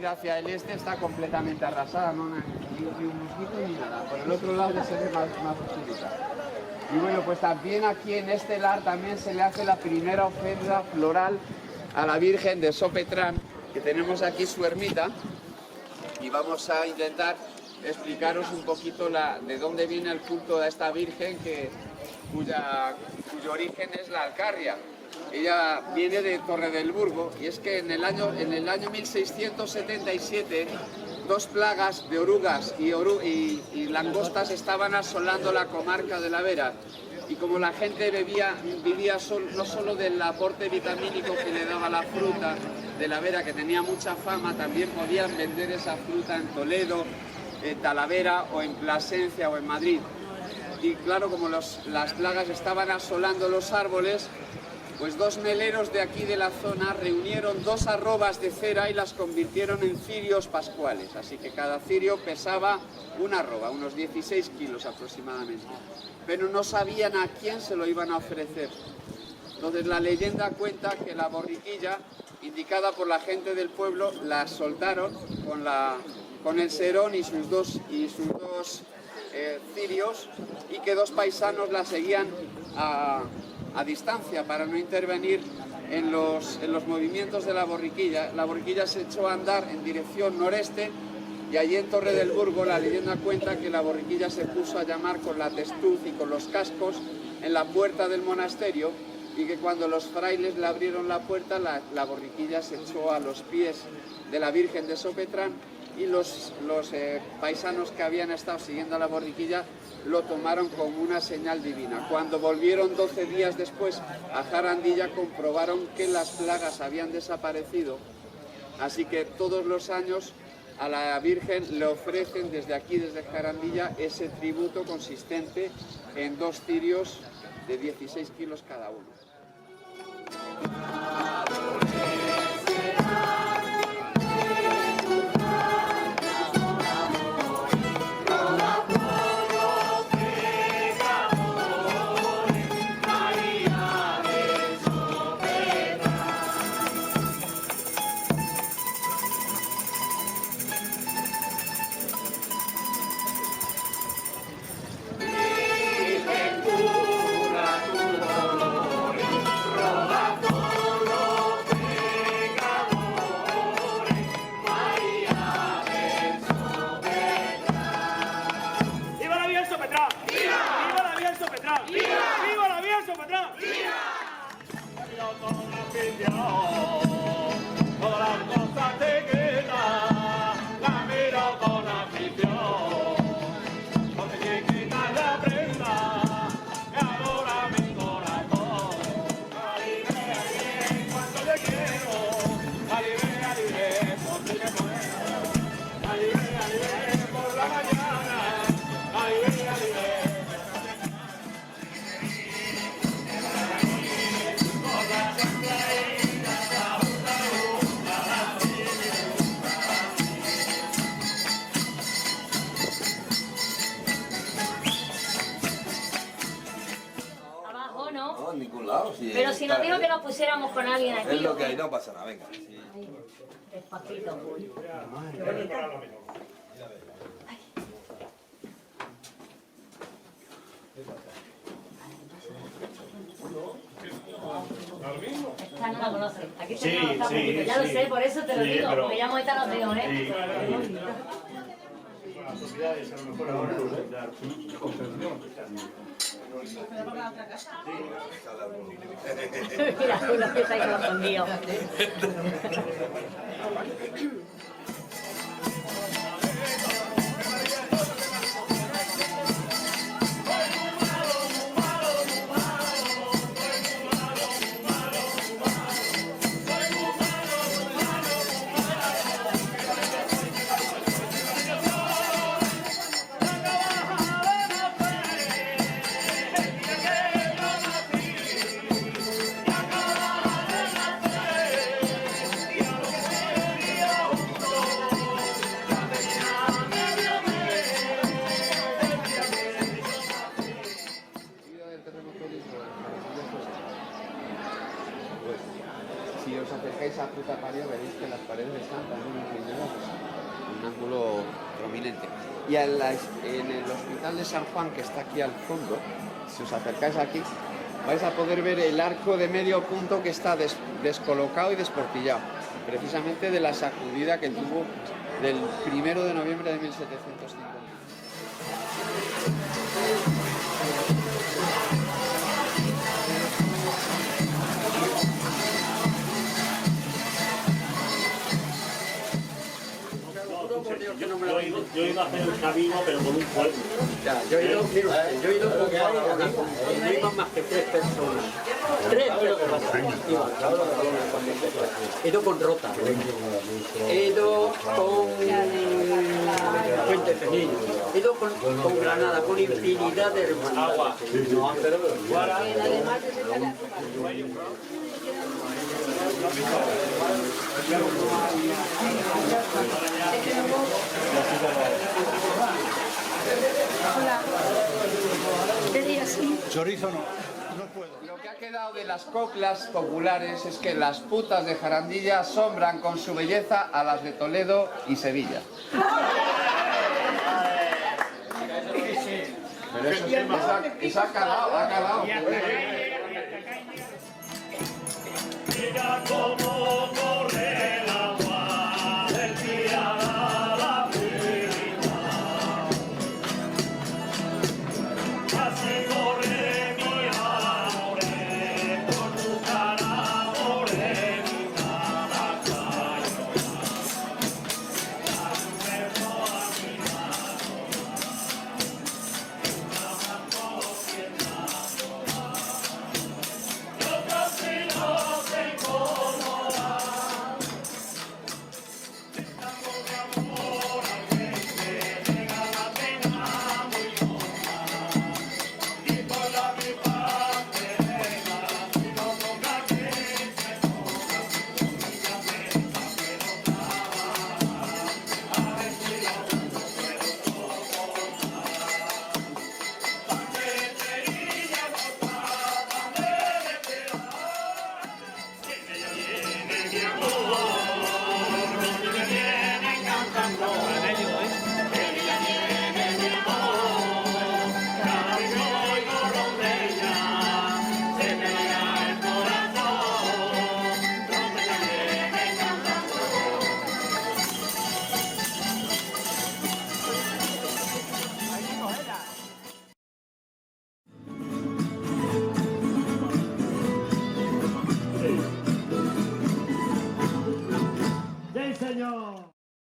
ir hacia el este está completamente arrasada, no hay ni un mosquito ni nada. Por el otro lado ya se ve más oscurita. Y bueno, pues también aquí en este lar también se le hace la primera ofrenda floral a la Virgen de Sopetrán, que tenemos aquí su ermita, y vamos a intentar explicaros un poquito de dónde viene el culto a esta Virgen, cuyo origen es la Alcarria. Ella viene de Torre del Burgo, y es que en el año 1677 dos plagas de orugas y langostas estaban asolando la comarca de la Vera, y como la gente vivía no solo del aporte vitamínico que le daba la fruta de la Vera, que tenía mucha fama, también podían vender esa fruta en Toledo, en Talavera o en Plasencia o en Madrid. Y claro, como las plagas estaban asolando los árboles, pues dos meleros de aquí de la zona reunieron dos arrobas de cera y las convirtieron en cirios pascuales. Así que cada cirio pesaba una arroba, unos 16 kilos aproximadamente. Pero no sabían a quién se lo iban a ofrecer. Entonces la leyenda cuenta que la borriquilla, indicada por la gente del pueblo, la soltaron con el serón y sus dos cirios, y que dos paisanos la seguían a distancia para no intervenir en los movimientos de la borriquilla. La borriquilla se echó a andar en dirección noreste, y allí en Torre del Burgo la leyenda cuenta que la borriquilla se puso a llamar con la testuz y con los cascos en la puerta del monasterio, y que cuando los frailes le abrieron la puerta, la borriquilla se echó a los pies de la Virgen de Sopetrán, y los paisanos que habían estado siguiendo a la borriquilla lo tomaron como una señal divina. Cuando volvieron 12 días después a Jarandilla, comprobaron que las plagas habían desaparecido, así que todos los años a la Virgen le ofrecen desde aquí, desde Jarandilla, ese tributo consistente en dos cirios de 16 kilos cada uno. En ningún lado. Si pero si nos dijo que nos pusiéramos con alguien aquí. Es lo que hay, no pasa nada, venga. Sí. Despacito. Esta no la conoce. Aquí tenemos otra poquito. Ya lo sé, por eso te lo digo. Pero... porque ya hemos estado los dedos, ¿eh? Las propiedades a lo mejor ahora de construcción. Mira, una pieza ahí que lo escondido. os acercáis a Puta Pario veréis que las paredes están también inclinadas en un ángulo prominente. Y en el Hospital de San Juan, que está aquí al fondo, si os acercáis aquí, vais a poder ver el arco de medio punto que está descolocado y desportillado, precisamente de la sacudida que tuvo del 1 de noviembre de 1750. Yo iba a hacer el camino, pero con un pueblo. Ya, yo he ido con Guadalajara, no iban más que 3 personas. 3 creo que pasaron. He ido con Rota, he ido con Fuente Fenillo, he ido con Granada, con infinidad de hermanos. Hola. ¿Qué día sí? Chorizo no puedo. Lo que ha quedado de las coplas populares es que las putas de Jarandilla asombran con su belleza a las de Toledo y Sevilla. Pero eso ha calado. Mira cómo